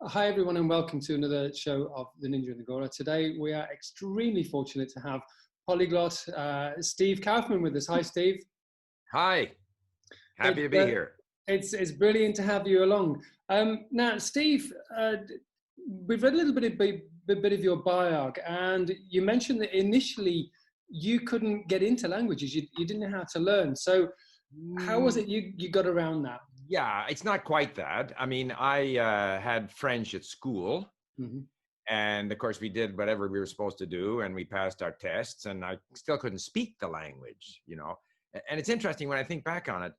Hi everyone and welcome to another show of The Ninja and the Gora. Today we are extremely fortunate to have Polyglot Steve Kaufmann with us. Hi Steve. Hi, happy to be here. It's brilliant to have you along. Now Steve, we've read a little bit of your bio and you mentioned that initially you couldn't get into languages, you didn't know how to learn. So how was it you got around that? Yeah, it's not quite that. I mean, I had French at school, and of course we did whatever we were supposed to do, and we passed our tests, and I still couldn't speak the language, you know. And it's interesting when I think back on it,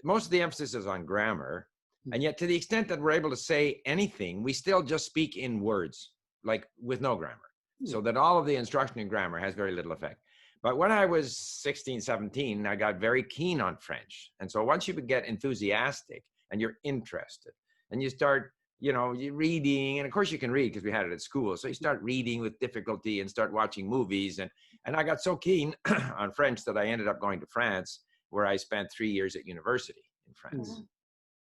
most of the emphasis is on grammar, and yet to the extent that we're able to say anything, we still just speak in words, like with no grammar. So that all of the instruction in grammar has very little effect. But when I was 16, 17, I got very keen on French. And so once you get enthusiastic and you're interested and you start, you know, reading, and of course you can read because we had it at school. So you start reading with difficulty and start watching movies. And I got so keen on French that I ended up going to France, where I spent 3 years at university in France.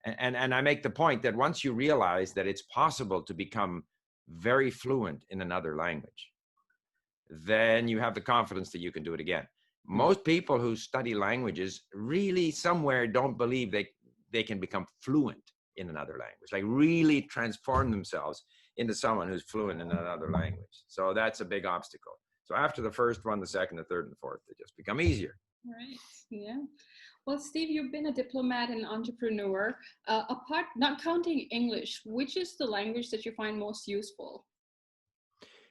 And I make the point that once you realize that it's possible to become very fluent in another language, then you have the confidence that you can do it again. Most people who study languages really somewhere don't believe they can become fluent in another language, like really transform themselves into someone who's fluent in another language. So that's a big obstacle. So after the first one, the second, the third, and the fourth, they just become easier. Right, yeah. Well, Steve, you've been a diplomat and entrepreneur. Apart, not counting English, which is the language that you find most useful?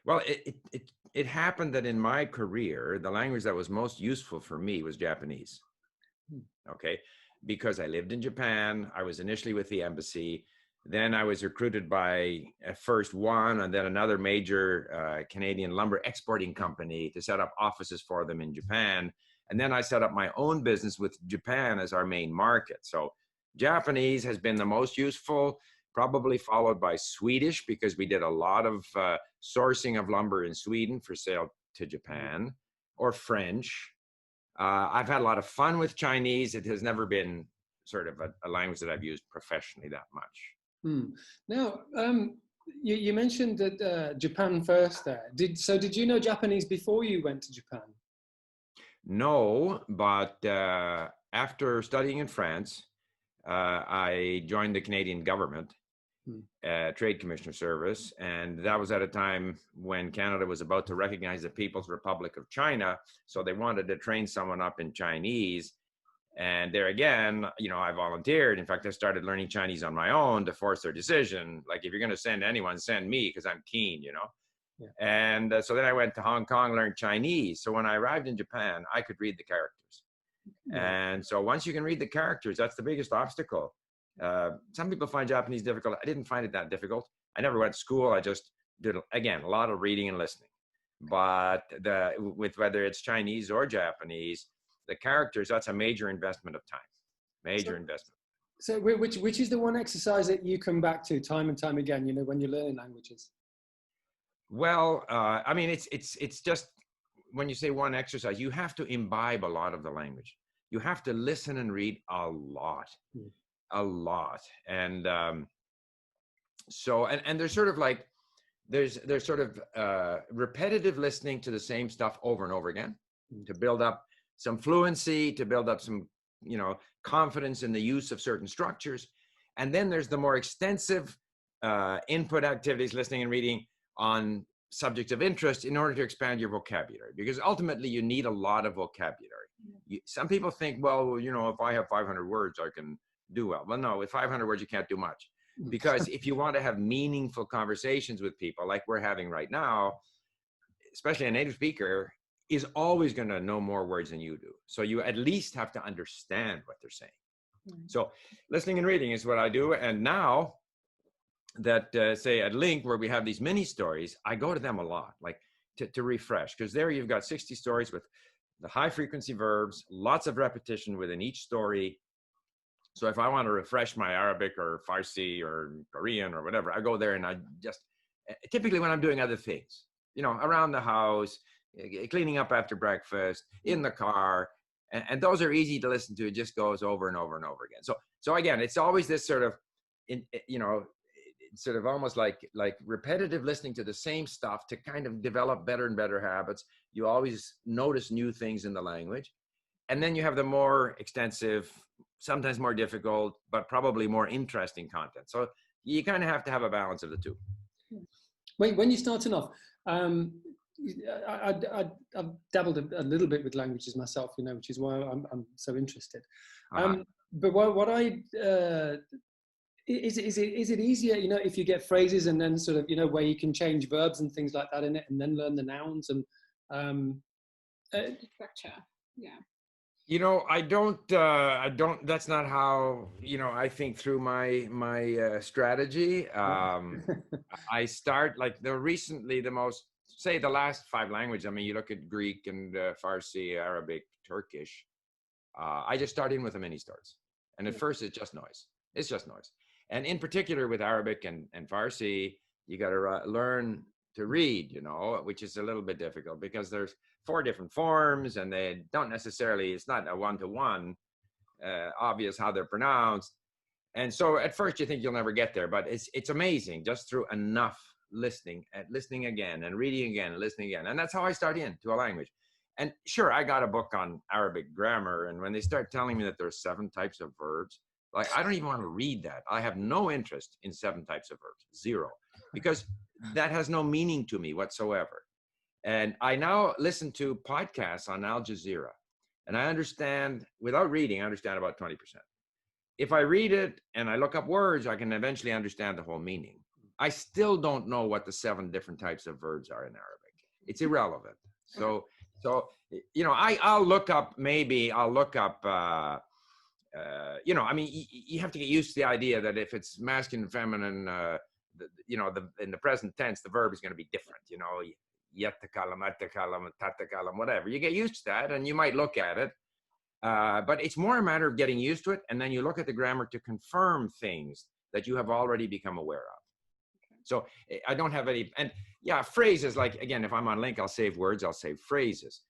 Well, it happened that in my career, the language that was most useful for me was Japanese. Okay, because I lived in Japan. I was initially with the embassy. Then I was recruited by first one and then another major Canadian lumber exporting company to set up offices for them in Japan. And then I set up my own business with Japan as our main market. So Japanese has been the most useful, probably followed by Swedish, because we did a lot of sourcing of lumber in Sweden for sale to Japan, or French. I've had a lot of fun with Chinese. It has never been sort of a language that I've used professionally that much. Now, you mentioned that Japan first there. Did you know Japanese before you went to Japan? No, but after studying in France, I joined the Canadian government, Trade Commissioner Service, and that was at a time when Canada was about to recognize the People's Republic of China, so they wanted to train someone up in Chinese. And there again, you know, I volunteered. In fact, I started learning Chinese on my own to force their decision. Like, if you're going to send anyone, send me, because I'm keen, you know. And so then I went to Hong Kong, learned Chinese. So when I arrived in Japan, I could read the characters. And so once you can read the characters, that's the biggest obstacle. Some people find Japanese difficult. I didn't find it that difficult. I never went to school. I just did, again, a lot of reading and listening. But with whether it's Chinese or Japanese, the characters, that's a major investment of time. Major investment. So which is the one exercise that you come back to time and time again, you know, when you're learning languages? Well, I mean, it's just, when you say one exercise, you have to imbibe a lot of the language. You have to listen and read a lot. And so, and there's sort of like, there's sort of repetitive listening to the same stuff over and over again to build up some fluency, to build up some, you know, confidence in the use of certain structures. And then there's the more extensive input activities, listening and reading on subjects of interest, in order to expand your vocabulary, because ultimately you need a lot of vocabulary. Some people think, well, you know, if I have 500 words, I can do well. Well, no, with 500 words, you can't do much, because if you want to have meaningful conversations with people like we're having right now, especially a native speaker is always going to know more words than you do. So you at least have to understand what they're saying. So listening and reading is what I do. And now that, say at Link, where we have these mini stories, I go to them a lot, like to refresh, because there you've got 60 stories with the high frequency verbs, lots of repetition within each story. So if I want to refresh my Arabic or Farsi or Korean or whatever, I go there and I just, typically when I'm doing other things, you know, around the house, cleaning up after breakfast, in the car, and those are easy to listen to. It just goes over and over and over again. So again, it's always this sort of, you know, sort of almost like repetitive listening to the same stuff to kind of develop better and better habits. You always notice new things in the language. And then you have the more extensive, sometimes more difficult, but probably more interesting content. So you kind of have to have a balance of the two. When you're starting off, I've dabbled a little bit with languages myself, you know, which is why I'm so interested. But what is it easier, you know, if you get phrases and then sort of, you know, where you can change verbs and things like that in it, and then learn the nouns and structure, yeah. You know, I don't, that's not how, you know, I think through my strategy. I start like recently the most, say the last 5 languages. I mean, you look at Greek and Farsi, Arabic, Turkish. I just start in with the mini starts. And at first it's just noise. It's just noise. And in particular with Arabic and Farsi, you got to learn to read, you know, which is a little bit difficult because there's 4 different forms and they don't necessarily, it's not a one-to-one obvious how they're pronounced. And so at first you think you'll never get there, but it's amazing just through enough listening again and reading again and listening again. And that's how I start into a language. And sure, I got a book on Arabic grammar. And when they start telling me that there's 7 types of verbs, like I don't even want to read that. I have no interest in 7 types of verbs, 0, because that has no meaning to me whatsoever. And I now listen to podcasts on Al Jazeera, and I understand, without reading, I understand about 20%. If I read it and I look up words, I can eventually understand the whole meaning. I still don't know what the 7 different types of verbs are in Arabic. It's irrelevant. So you know, I'll look up, you know, I mean, you have to get used to the idea that if it's masculine, feminine, you know, in the present tense, the verb is going to be different, you know, yatakalam, atakalam, tatakalam, whatever. You get used to that and you might look at it, but it's more a matter of getting used to it. And then you look at the grammar to confirm things that you have already become aware of. So I don't have any, and yeah, phrases, like, again, if I'm on link, I'll save words, I'll save phrases.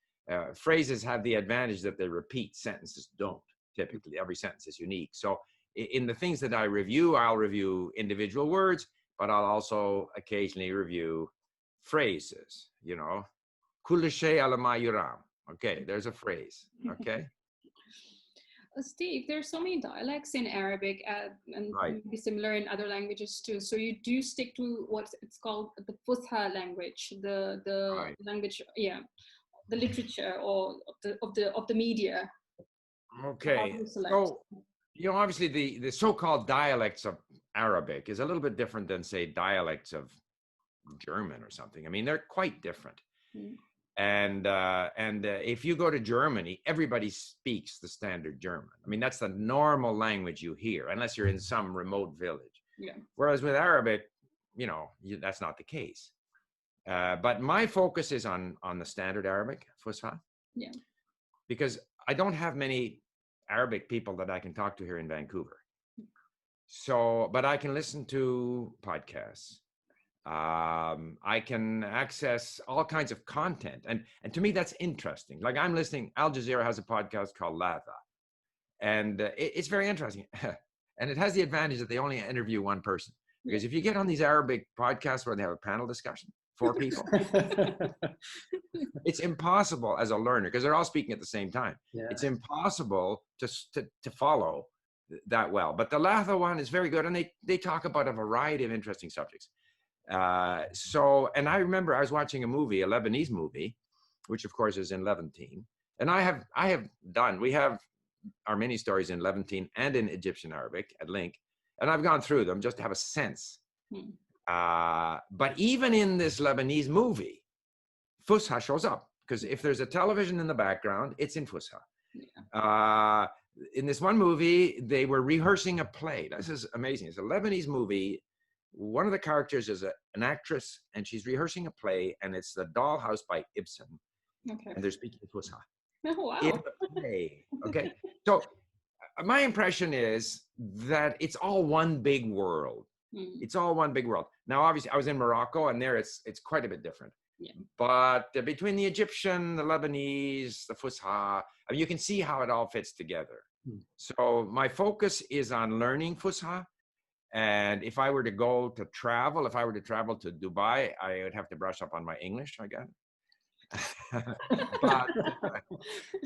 Phrases have the advantage that they repeat, sentences don't. Typically, every sentence is unique. So in the things that I review, I'll review individual words, but I'll also occasionally review phrases, you know. Kull shay ala ma yuram. Okay, there's a phrase, okay? Steve, there's so many dialects in Arabic and maybe similar in other languages too. So you do stick to what it's called the Fusha language, the language, yeah, the literature or of the media. Okay, so you know, obviously the so-called dialects of Arabic is a little bit different than, say, dialects of German or something. I mean, they're quite different. And if you go to Germany, everybody speaks the standard German. I mean, that's the normal language you hear, unless you're in some remote village. Yeah. Whereas with Arabic, you know, that's not the case. But my focus is on the standard Arabic, Fusha. Yeah. Because I don't have many Arabic people that I can talk to here in Vancouver. So, but I can listen to podcasts. I can access all kinds of content. And to me, that's interesting. Like I'm listening, Al Jazeera has a podcast called Latha. And it's very interesting. And it has the advantage that they only interview one person. Because if you get on these Arabic podcasts where they have a panel discussion, 4 people, it's impossible as a learner, because they're all speaking at the same time. Yeah. It's impossible to follow that well. But the Latha one is very good. And they talk about a variety of interesting subjects. And I remember I was watching a movie, a Lebanese movie, which of course is in Levantine. And we have our mini stories in Levantine and in Egyptian Arabic at Link. And I've gone through them just to have a sense. But even in this Lebanese movie, Fusha shows up, because if there's a television in the background, it's in Fusha. Yeah. In this one movie, they were rehearsing a play. This is amazing. It's a Lebanese movie. One of the characters is an actress, and she's rehearsing a play, and it's The Dollhouse by Ibsen. Okay. And they're speaking Fusha. Oh, wow. In the play. Okay. So my impression is that it's all one big world. It's all one big world. Now, obviously, I was in Morocco, and there it's quite a bit different. Yeah. But between the Egyptian, the Lebanese, the Fusha, I mean, you can see how it all fits together. So my focus is on learning Fusha And if I were to go to travel, if I were to travel to Dubai, I would have to brush up on my English, I guess. But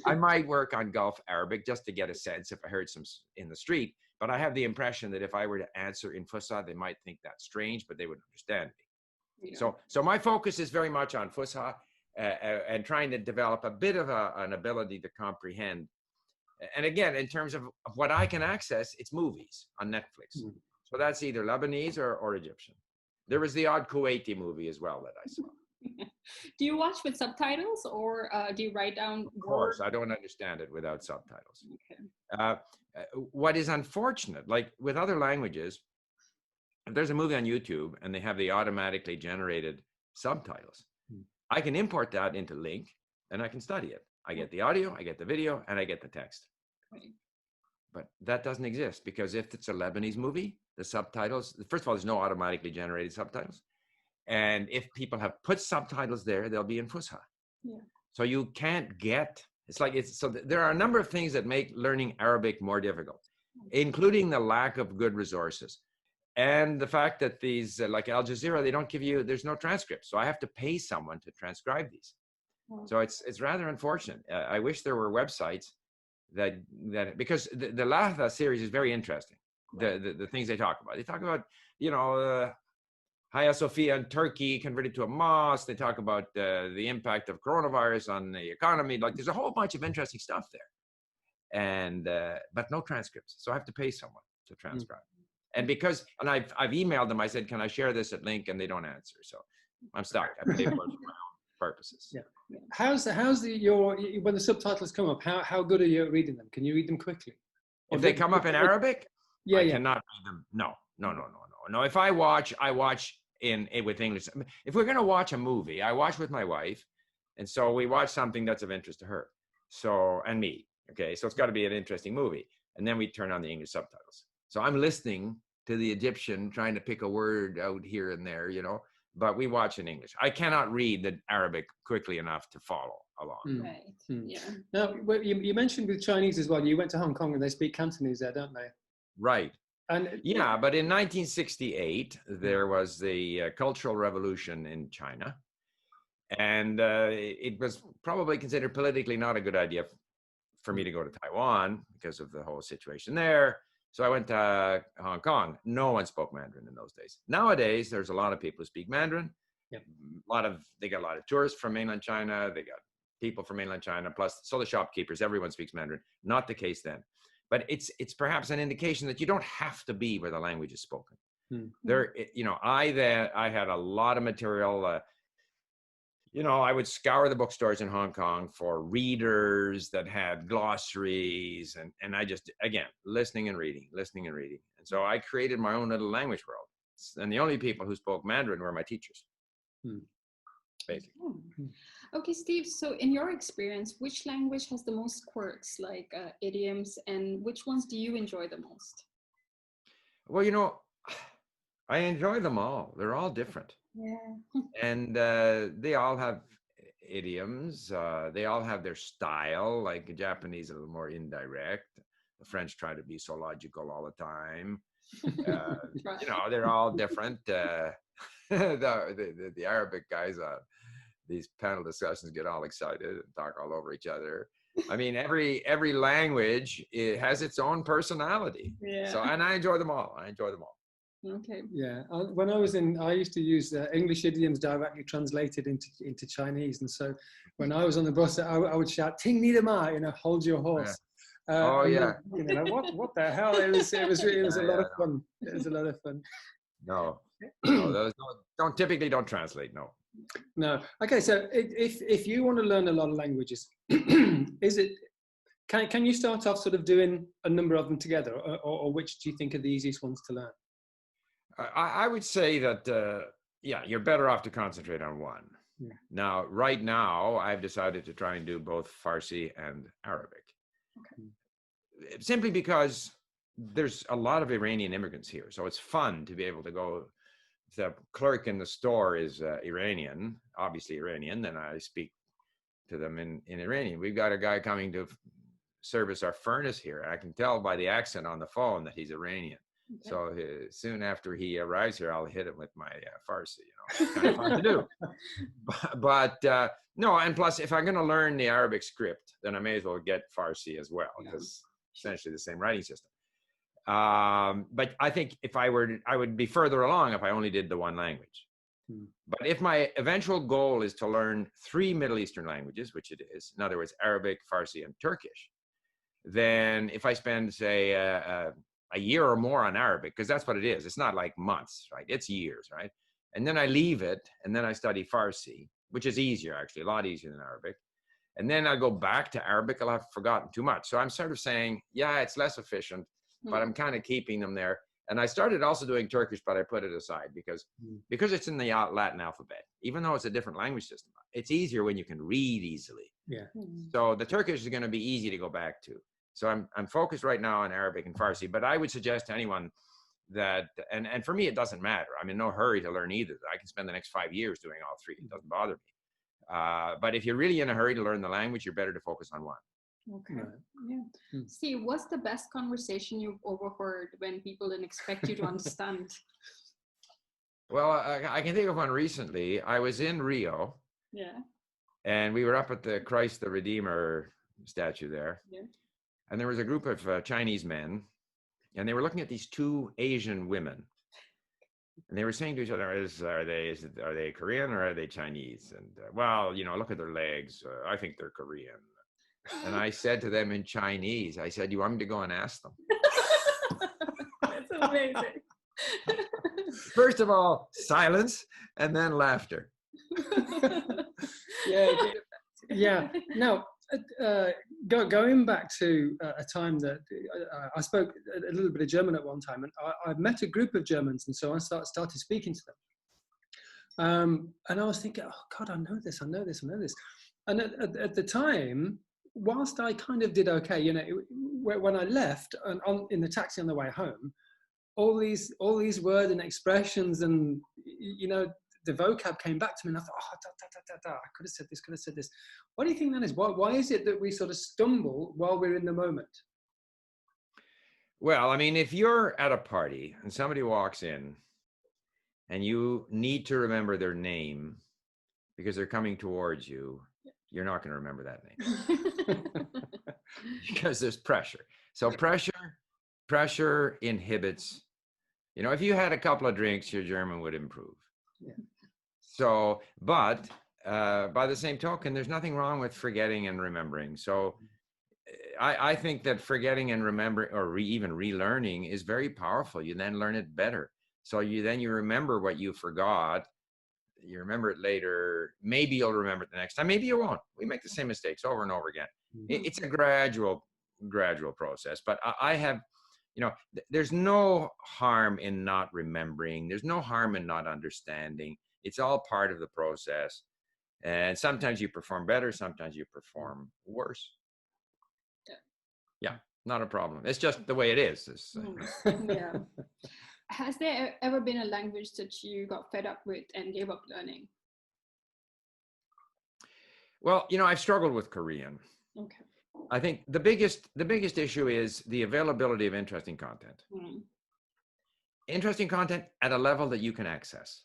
I might work on Gulf Arabic just to get a sense if I heard some in the street. But I have the impression that if I were to answer in Fusha, they might think that's strange, but they would understand me. Yeah. So my focus is very much on Fusha and trying to develop a bit of an ability to comprehend. And again, in terms of what I can access, it's movies on Netflix. Mm. So that's either Lebanese or Egyptian. There was the odd Kuwaiti movie as well that I saw. Do you watch with subtitles, or do you write down? Of course, I don't understand it without subtitles. Okay. What is unfortunate, like with other languages, if there's a movie on YouTube and they have the automatically generated subtitles, I can import that into Link and I can study it. I get the audio, I get the video, and I get the text. Okay. But that doesn't exist, because if it's a Lebanese movie, the subtitles, first of all, there's no automatically generated subtitles. And if people have put subtitles there, they'll be in Fusha. Yeah. So you can't get, so there are a number of things that make learning Arabic more difficult, including the lack of good resources. And the fact that these, like Al Jazeera, they don't give you, there's no transcript. So I have to pay someone to transcribe these. So it's rather unfortunate. I wish there were websites that because the Lahda series is very interesting. The things they talk about. They talk about, Hagia Sophia in Turkey converted to a mosque. They talk about the impact of coronavirus on the economy. Like, there's a whole bunch of interesting stuff there, and but no transcripts. So I have to pay someone to transcribe. And I've emailed them. I said, can I share this at Link? And they don't answer. So I'm stuck. I pay for my own purposes. Yeah. How's when the subtitles come up? How good are you at reading them? Can you read them quickly? If they come up in Arabic, I cannot read them. No. If I watch with English. If we're going to watch a movie, I watch with my wife, and so we watch something that's of interest to her. So, and me. Okay, so it's got to be an interesting movie, and then we turn on the English subtitles. So I'm listening to the Egyptian, trying to pick a word out here and there, but we watch in English. I cannot read the Arabic quickly enough to follow along. Right. Yeah. Now, you mentioned with Chinese as well. You went to Hong Kong and they speak Cantonese there, don't they? Right. And yeah, but in 1968, there was the Cultural Revolution in China. And it was probably considered politically not a good idea for me to go to Taiwan because of the whole situation there. So I went to Hong Kong. No one spoke Mandarin in those days. Nowadays, there's a lot of people who speak Mandarin. Yep. They got a lot of tourists from mainland China. They got people from mainland China, plus so the shopkeepers, everyone speaks Mandarin. Not the case then. But it's perhaps an indication that you don't have to be where the language is spoken. Mm-hmm. I had a lot of material. I would scour the bookstores in Hong Kong for readers that had glossaries, and I just, again, listening and reading. And so I created my own little language world. And the only people who spoke Mandarin were my teachers. Basically. Okay, Steve, so in your experience, which language has the most quirks, like idioms, and which ones do you enjoy the most? Well, I enjoy them all. They're all different. Yeah. And they all have idioms. They all have their style. Like the Japanese, a little more indirect. The French try to be so logical all the time. Right. They're all different. The Arabic guys these panel discussions get all excited and talk all over each other. I mean, every language, it has its own personality. Yeah. So, and I enjoy them all. Okay. Yeah. When I used to use English idioms directly translated into Chinese, and so when I was on the bus, I would shout "Ting ni de ma," hold your horse. Yeah. What the hell? It was a lot of fun. It was a lot of fun. No, those don't translate. No. Okay. So if you want to learn a lot of languages, can you start off sort of doing a number of them together, or which do you think are the easiest ones to learn? I would say that, you're better off to concentrate on one. Yeah. Now, right now, I've decided to try and do both Farsi and Arabic. Okay. Simply because there's a lot of Iranian immigrants here. So it's fun to be able to go, if the clerk in the store is Iranian, obviously Iranian, then I speak to them in Iranian. We've got a guy coming to service our furnace here. I can tell by the accent on the phone that he's Iranian. Okay. So soon after he arrives here, I'll hit him with my Farsi. It's kind of fun to do. But no, and plus, if I'm going to learn the Arabic script, then I may as well get Farsi as well, because essentially the same writing system. But I think if I would be further along if I only did the one language. But if my eventual goal is to learn 3 Middle Eastern languages, which it is, in other words, Arabic, Farsi, and Turkish, then if I spend, say, a year or more on Arabic, because that's what it is. It's not like months, right? It's years, right? And then I leave it, and then I study Farsi, which is easier, actually, a lot easier than Arabic. And then I go back to Arabic, I'll have forgotten too much. So I'm sort of saying, yeah, it's less efficient, but I'm kind of keeping them there. And I started also doing Turkish, but I put it aside because it's in the Latin alphabet. Even though it's a different language system, it's easier when you can read easily. Yeah. So the Turkish is going to be easy to go back to. So I'm focused right now on Arabic and Farsi, but I would suggest to anyone that, and for me, it doesn't matter. I'm in no hurry to learn either. I can spend the next 5 years doing all three. It doesn't bother me. But if you're really in a hurry to learn the language, you're better to focus on one. Okay. Yeah. See, what's the best conversation you've overheard when people didn't expect you to understand? Well, I can think of one recently. I was in Rio. Yeah. And we were up at the Christ the Redeemer statue there. Yeah. And there was a group of Chinese men, and they were looking at these 2 Asian women. And they were saying to each other, are they Korean or are they Chinese? And well, look at their legs. I think they're Korean. And I said to them in Chinese, I said, you want me to go and ask them? That's amazing. First of all, silence, and then laughter. Yeah. Now, going back to a time that I spoke a little bit of German at one time, and I met a group of Germans, and so I started speaking to them. And I was thinking, oh God, I know this. And at the time, whilst I kind of did okay, when I left and in the taxi on the way home, all these words and expressions and the vocab came back to me, and I thought, I could have said this. What do you think that is? Why is it that we sort of stumble while we're in the moment? Well, I mean, if you're at a party and somebody walks in and you need to remember their name because they're coming towards you, you're not going to remember that name because there's pressure. So pressure inhibits. If you had a couple of drinks, your German would improve. Yeah. So, but by the same token, there's nothing wrong with forgetting and remembering. So I think that forgetting and remembering or even relearning is very powerful. You then learn it better. So you remember what you forgot. You remember it later. Maybe you'll remember it the next time. Maybe you won't. We make the same mistakes over and over again. It's a gradual process. But I have, there's no harm in not remembering. There's no harm in not understanding. It's all part of the process. And sometimes you perform better. Sometimes you perform worse. Yeah, not a problem. It's just the way it is. Yeah. Has there ever been a language that you got fed up with and gave up learning? Well, I've struggled with Korean. Okay. I think the biggest issue is the availability of interesting content. Interesting content at a level that you can access.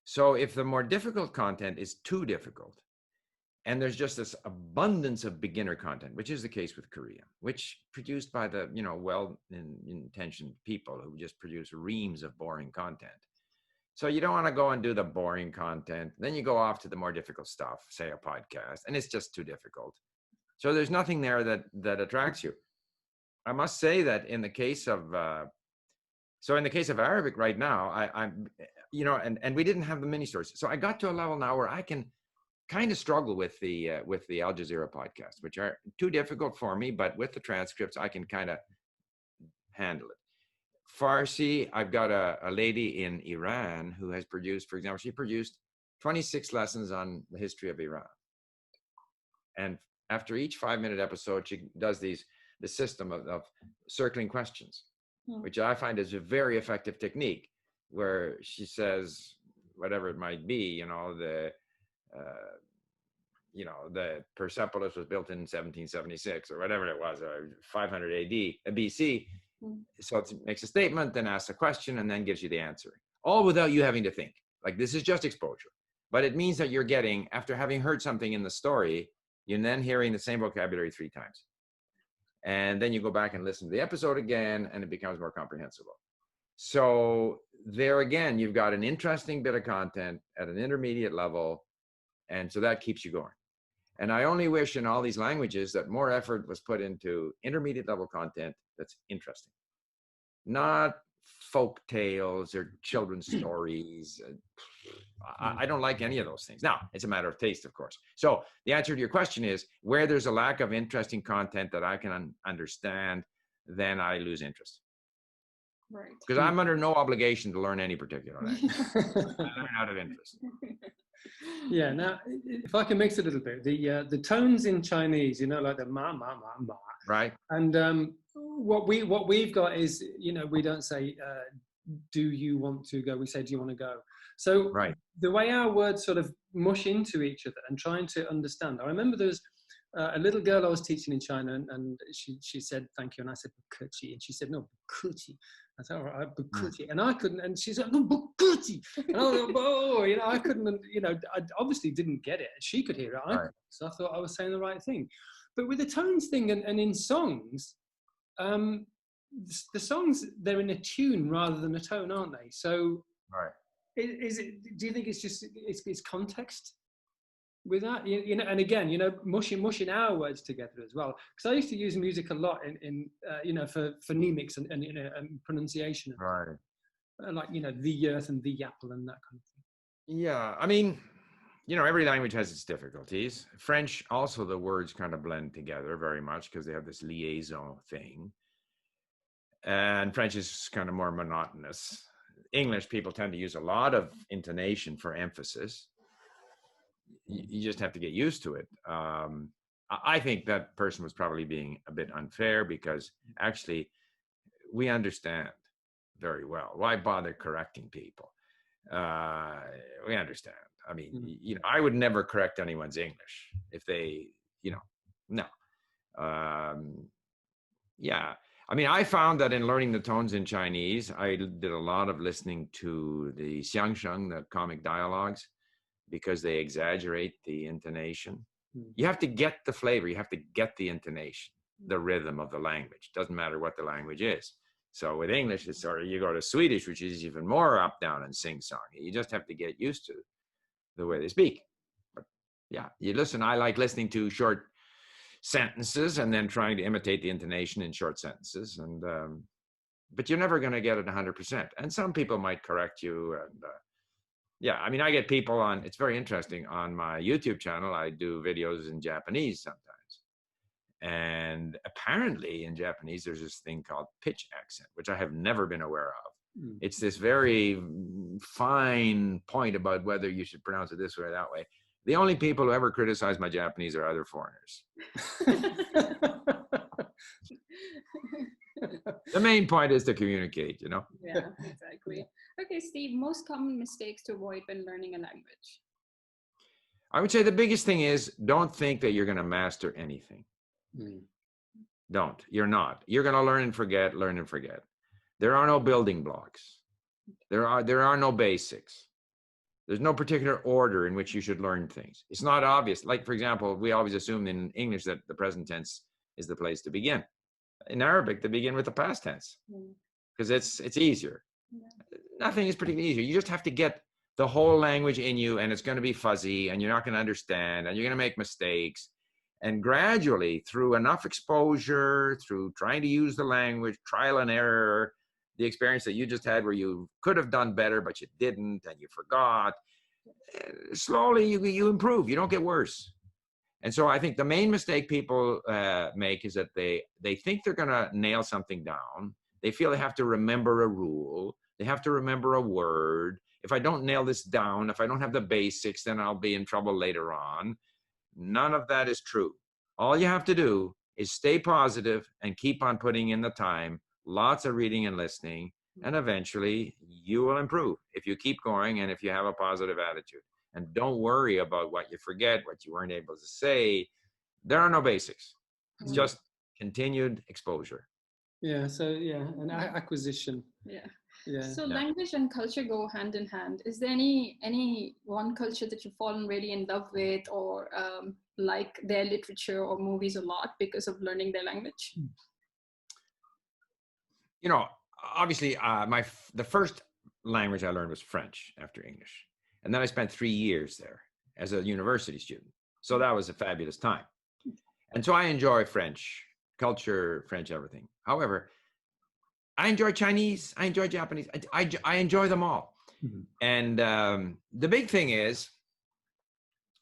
So if the more difficult content is too difficult, and there's just this abundance of beginner content, which is the case with Korean, which produced by the, well-intentioned people who just produce reams of boring content. So you don't want to go and do the boring content. Then you go off to the more difficult stuff, say a podcast, and it's just too difficult. So there's nothing there that attracts you. I must say that in the case of, Arabic right now, I'm and we didn't have the mini stories. So I got to a level now where I can kind of struggle with the Al Jazeera podcasts, which are too difficult for me, but with the transcripts, I can kind of handle it. Farsi, I've got a lady in Iran who has produced, for example, she produced 26 lessons on the history of Iran. And after each 5-minute episode, she does the system of circling questions, which I find is a very effective technique, where she says, whatever it might be, the Persepolis was built in 1776 or whatever it was, or 500 AD, BC. So it makes a statement, then asks a question, and then gives you the answer, all without you having to think. Like, this is just exposure. But it means that you're getting, after having heard something in the story, you're then hearing the same vocabulary 3 times. And then you go back and listen to the episode again, and it becomes more comprehensible. So there again, you've got an interesting bit of content at an intermediate level, and so that keeps you going. And I only wish in all these languages that more effort was put into intermediate level content that's interesting, not folk tales or children's stories. I don't like any of those things. Now, it's a matter of taste, of course. So the answer to your question is, where there's a lack of interesting content that I can understand, then I lose interest. Right. Because I'm under no obligation to learn any particular language. I learn out of interest. Yeah. Now, if I can mix it a little bit, the tones in Chinese, you know, like the ma ma ma ma. Right. And what we've got is, you know, we don't say do you want to go? We say, do you want to go? So right. The way our words sort of mush into each other and trying to understand. I remember there was a little girl I was teaching in China, and she said thank you, and I said bukuchi, and she said no, bukuchi. I said all right, bukuchi, and I couldn't, and she said no, bukuchi, and I was like, oh, you know, I couldn't, you know, I obviously didn't get it. She could hear it, I couldn't, so I thought I was saying the right thing. But with the tones thing and in songs, the songs, they're in a tune rather than a tone, aren't they? So right. Is it? Do you think it's just it's context with that? You know, and again, you know, mushing our words together as well. Because I used to use music a lot in you know, for phonemics and you know, and pronunciation. Right. Like, you know, the earth and the apple and that kind of thing. Yeah, I mean, you know, every language has its difficulties. French, also, the words kind of blend together very much because they have this liaison thing. And French is kind of more monotonous. English, people tend to use a lot of intonation for emphasis. You just have to get used to it. I think that person was probably being a bit unfair because actually we understand very well. Why bother correcting people? We understand. I mean, you know, I would never correct anyone's English if they, you know, no. Yeah. I mean, I found that in learning the tones in Chinese, I did a lot of listening to the xiangsheng, the comic dialogues, because they exaggerate the intonation. You have to get the flavor. You have to get the intonation, the rhythm of the language. Doesn't matter what the language is. So with English, it's sort of, you go to Swedish, which is even more up, down, and sing-song. You just have to get used to the way they speak. But yeah, you listen. I like listening to short sentences and then trying to imitate the intonation in short sentences, and but you're never going to get it 100%, and some people might correct you. And yeah, I mean, I get people on, it's very interesting, on my YouTube channel I do videos in Japanese sometimes, and apparently in Japanese there's this thing called pitch accent, which I have never been aware of. It's this very fine point about whether you should pronounce it this way or that way. The only people who ever criticize my Japanese are other foreigners. The main point is to communicate, you know? Yeah, exactly. Okay, Steve, most common mistakes to avoid when learning a language? I would say the biggest thing is, don't think that you're going to master anything. Don't. You're not. You're going to learn and forget, learn and forget. There are no building blocks. There are no basics. There's no particular order in which you should learn things. It's not obvious. Like, for example, we always assume in English that the present tense is the place to begin. In Arabic, they begin with the past tense because it's easier. Nothing is particularly easier. You just have to get the whole language in you, and it's going to be fuzzy, and you're not going to understand, and you're going to make mistakes. And gradually, through enough exposure, through trying to use the language, trial and error, the experience that you just had where you could have done better, but you didn't, and you forgot, slowly you improve. You don't get worse. And so I think the main mistake people make is that they think they're going to nail something down. They feel they have to remember a rule. They have to remember a word. If I don't nail this down, if I don't have the basics, then I'll be in trouble later on. None of that is true. All you have to do is stay positive and keep on putting in the time, lots of reading and listening, and eventually you will improve if you keep going and if you have a positive attitude. And don't worry about what you forget, what you weren't able to say. There are no basics. It's just continued exposure. Yeah. So yeah, an acquisition. Yeah. Yeah. So Yeah. language and culture go hand in hand. Is there any one culture that you've fallen really in love with, or like their literature or movies a lot because of learning their language? You know, obviously, the first language I learned was French after English, and then I spent 3 years there as a university student. So that was a fabulous time, and so I enjoy French culture, French everything. However, I enjoy Chinese, I enjoy Japanese, I enjoy them all. Mhm. And the big thing is,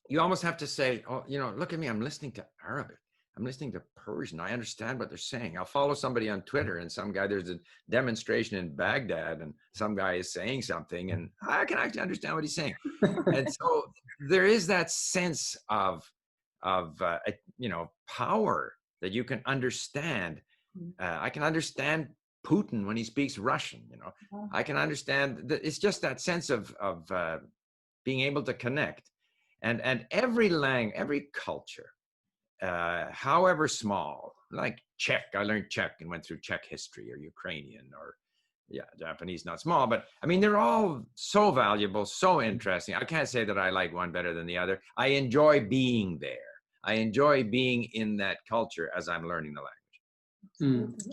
you almost have to say, oh, you know, look at me, I'm listening to Arabic. I'm listening to Persian. I understand what they're saying. I'll follow somebody on Twitter and some guy, there's a demonstration in Baghdad and some guy is saying something and I can actually understand what he's saying. And so there is that sense of you know, power that you can understand. I can understand Putin when he speaks Russian, you know. I can understand that it's just that sense of being able to connect. And every culture, however small, like Czech, I learned Czech and went through Czech history, or Ukrainian, or yeah, Japanese, not small, but I mean, they're all so valuable, so interesting. I can't say that I like one better than the other. I enjoy being there. I enjoy being in that culture as I'm learning the language.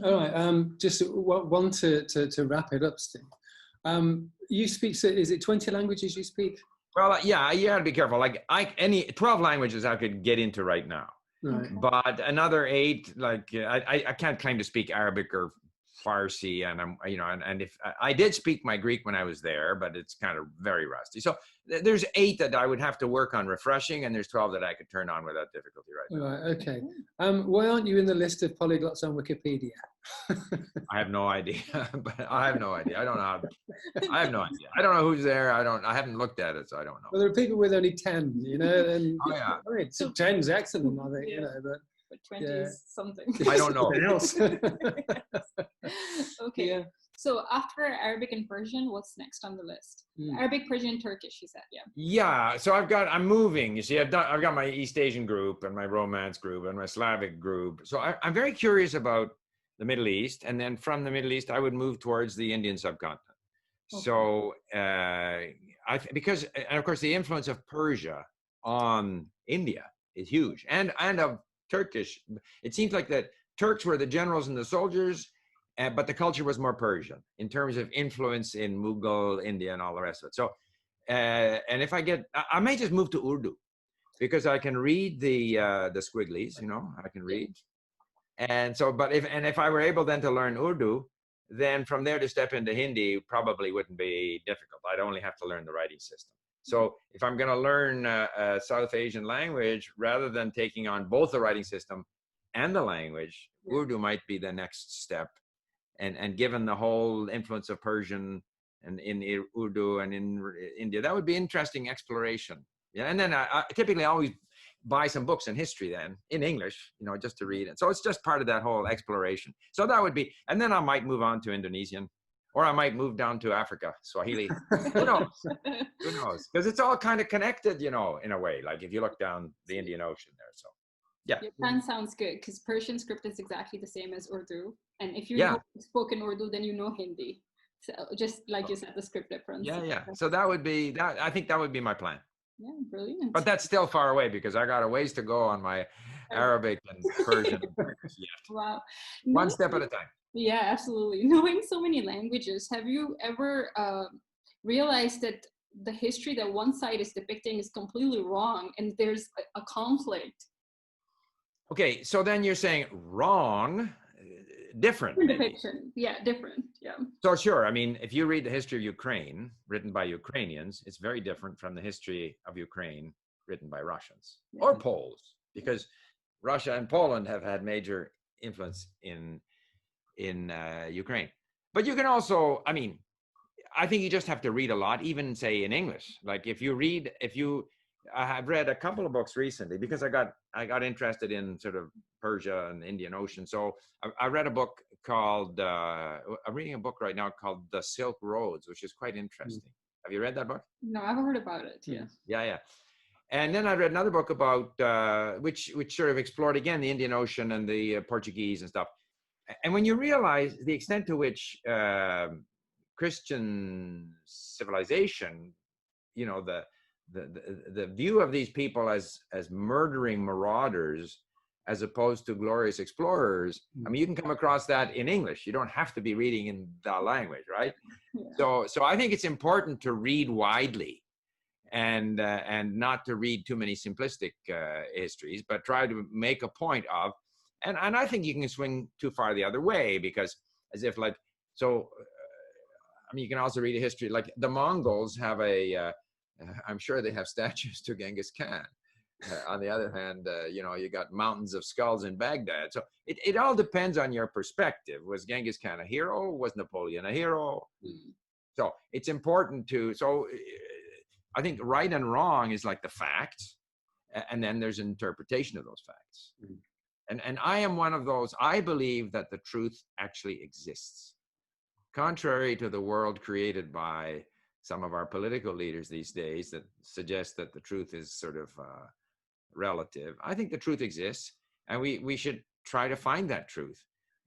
All right. Just one to wrap it up, Steve. You speak, so is it 20 languages you speak? Well, yeah, you got to be careful. Like any 12 languages I could get into right now. Right. But another 8, like I can't claim to speak Arabic or Farsi, and I'm, you know, and if I did speak my Greek when I was there, but it's kind of very rusty. So there's 8 that I would have to work on refreshing, and there's 12 that I could turn on without difficulty right now. Right. Okay. Why aren't you in the list of polyglots on Wikipedia? I have no idea, but I have no idea. I don't know. I have no idea. I don't know who's there. I haven't looked at it, so I don't know. Well, there are people with only 10, you know, and Oh, yeah. I mean, 10's excellent, I think, Yeah. you know, but 20 yeah. is something. I don't know. else. Okay. Yeah. So after Arabic and Persian, what's next on the list? Arabic, Persian, Turkish, you said, yeah. Yeah. So I'm moving. You see, I've got my East Asian group and my Romance group and my Slavic group. So I'm very curious about the Middle East, and then from the Middle East, I would move towards the Indian subcontinent. Okay. So because, and of course, the influence of Persia on India is huge, and of Turkish. It seems like that Turks were the generals and the soldiers, but the culture was more Persian in terms of influence in Mughal India and all the rest of it. So, and if I may just move to Urdu, because I can read the squigglies, you know, I can read. And so, but if I were able then to learn Urdu, then from there to step into Hindi probably wouldn't be difficult. I'd only have to learn the writing system. So if I'm going to learn a South Asian language, rather than taking on both the writing system and the language, Urdu might be the next step. And given the whole influence of Persian and in Urdu and in India, that would be interesting exploration. Yeah, and then I typically always buy some books in history then in English, you know, just to read it. So it's just part of that whole exploration. So that would be, and then I might move on to Indonesian, or I might move down to Africa, Swahili. Who knows? Who knows? Because it's all kind of connected, you know, in a way. Like if you look down the Indian Ocean there. So yeah. Your plan sounds good, because Persian script is exactly the same as Urdu. And if you know spoken Urdu, then you know Hindi. So just like you said, the script difference. Yeah. So that would be that. I think that would be my plan. Yeah, brilliant. But that's still far away because I got a ways to go on my Arabic and Persian yet. Wow. One step at a time. Yeah, absolutely. Knowing so many languages, have you ever realized that the history that one side is depicting is completely wrong and there's a conflict? Okay, so then you're saying wrong, different. Depiction. Yeah, different. Yeah. So sure, I mean, if you read the history of Ukraine, written by Ukrainians, it's very different from the history of Ukraine written by Russians or Poles, because Russia and Poland have had major influence in Ukraine. But you can also, I mean, I think you just have to read a lot, even say in English. Like I have read a couple of books recently because I got interested in sort of Persia and the Indian Ocean. So I read a book called, I'm reading a book right now called The Silk Roads, which is quite interesting. Have you read that book? No, I've heard about it. Yeah. Yeah. And then I read another book about, which sort of explored again the Indian Ocean and the Portuguese and stuff. And when you realize the extent to which Christian civilization, you know, the view of these people as murdering marauders as opposed to glorious explorers. I mean, you can come across that in English. You don't have to be reading in the language, right? Yeah. So I think it's important to read widely, and not to read too many simplistic histories, but try to make a point of. And I think you can swing too far the other way, because as if like, so, I mean, you can also read a history, like the Mongols have I'm sure they have statues to Genghis Khan. On the other hand, you know, you got mountains of skulls in Baghdad. So it all depends on your perspective. Was Genghis Khan a hero? Was Napoleon a hero? So it's important so I think right and wrong is like the facts, and then there's an interpretation of those facts. And I am one of those. I believe that the truth actually exists. Contrary to the world created by some of our political leaders these days that suggest that the truth is sort of relative, I think the truth exists, and we should try to find that truth.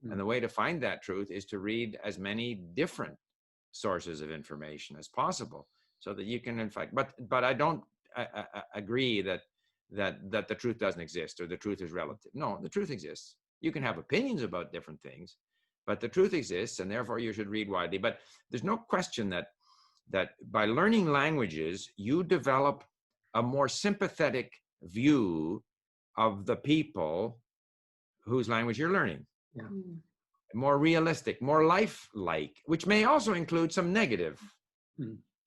And the way to find that truth is to read as many different sources of information as possible, so that you can, in fact, but I don't agree that the truth doesn't exist or the truth is relative. No, the truth exists. You can have opinions about different things, but the truth exists, and therefore you should read widely. But there's no question that by learning languages, you develop a more sympathetic view of the people whose language you're learning. Yeah. More realistic, more lifelike, which may also include some negative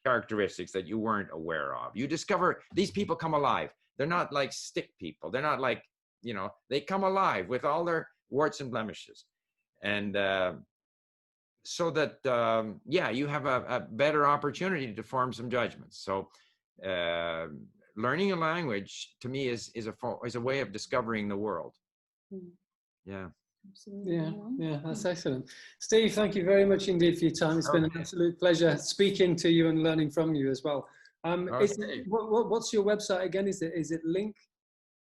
characteristics that you weren't aware of. You discover these people come alive. They're not like stick people. They're not like, you know, they come alive with all their warts and blemishes. And so that, yeah, you have a better opportunity to form some judgments. So learning a language, to me, is a way of discovering the world. Yeah. Absolutely. Yeah, that's excellent. Steve, thank you very much indeed for your time. It's been an absolute pleasure speaking to you and learning from you as well. What's your website again? Is it Link?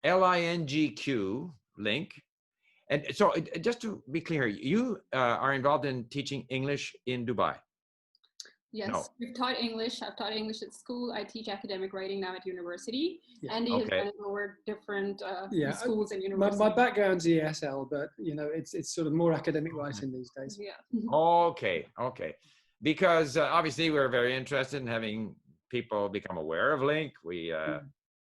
LINGQ, Link. And so just to be clear, you are involved in teaching English in Dubai. Yes, no. We've taught English. I've taught English at school. I teach academic writing now at university. Yeah. Andy has done it over different schools and universities. My background's ESL, but you know, it's sort of more academic writing these days. Yeah. Okay. Because obviously we're very interested in having people become aware of Link.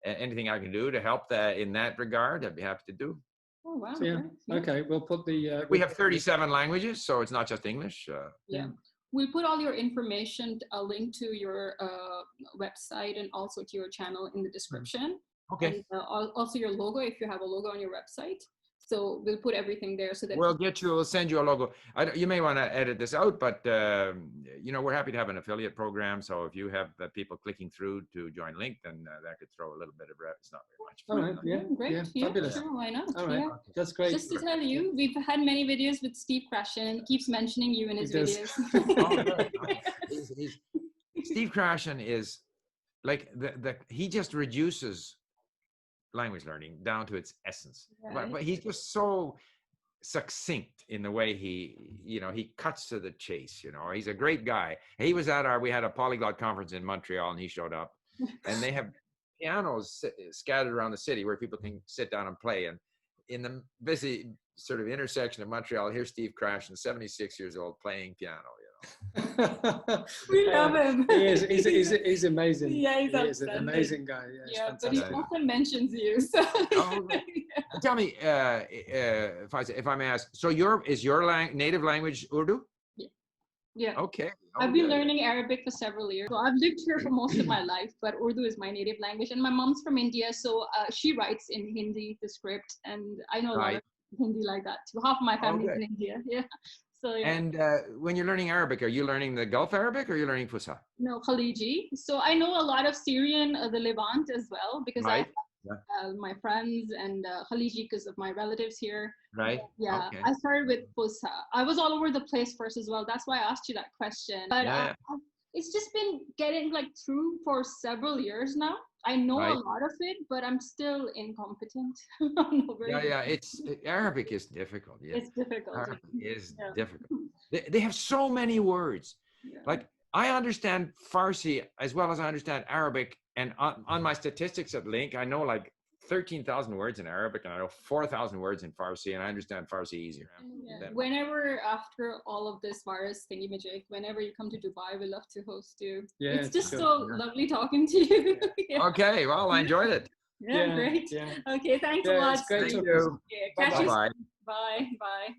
Anything I can do to help that in that regard, I'd be happy to do. Oh wow! So, yeah. Okay, we'll put the. We have 37 languages, so it's not just English. Yeah. We'll put all your information, a link to your website and also to your channel in the description. Okay. And also your logo, if you have a logo on your website. So we'll put everything there so that we'll send you a logo. You may want to edit this out, but you know, we're happy to have an affiliate program. So if you have people clicking through to join Link, then that could throw a little bit of it's not very much. All right. Yeah. Great. Yeah. Fabulous. Sure, why not? All right. Yeah. That's great. Just to tell you, we've had many videos with Steve Krashen. He keeps mentioning you in his videos. Steve Krashen is like he just reduces language learning down to its essence. Right. But he's just so succinct in the way he cuts to the chase. You know, he's a great guy. He was we had a Polyglot conference in Montreal, and he showed up, and they have pianos scattered around the city where people can sit down and play. And in the busy sort of intersection of Montreal, here's Steve Krashen, 76 years old, playing piano. We love him. He's amazing. Yeah, he's an amazing guy. Yeah, but he often mentions you. So. Tell me, if I may ask, so is your native language Urdu? Yeah. Okay. I've been learning Arabic for several years. So I've lived here for most of my life, but Urdu is my native language. And my mom's from India, so she writes in Hindi, the script, and I know a lot of Hindi like that too. Half of my family is in India. Yeah. So, yeah. And when you're learning Arabic, are you learning the Gulf Arabic or are you learning Fusha? No, Khaliji. So I know a lot of Syrian, the Levant as well, because I have my friends and Khaliji because of my relatives here. Right. Yeah. Okay. I started with Fusha. I was all over the place first as well. That's why I asked you that question. But it's just been getting like through for several years now. I know a lot of it, but I'm still incompetent. I'm not very Yeah. Arabic is difficult. Yeah, it's difficult. Arabic is difficult. They have so many words. Yeah. Like I understand Farsi as well as I understand Arabic, and on my statistics at Link, I know like 13,000 words in Arabic, and I know 4,000 words in Farsi, and I understand Farsi easier. Yeah. Whenever after all of this virus thingy magic, whenever you come to Dubai, we love to host you. Yeah, it's just so lovely talking to you. Okay, well, I enjoyed it. Yeah, great. Okay, thanks a lot. It's great. Thank you. Catch you. Bye-bye. Bye. Bye.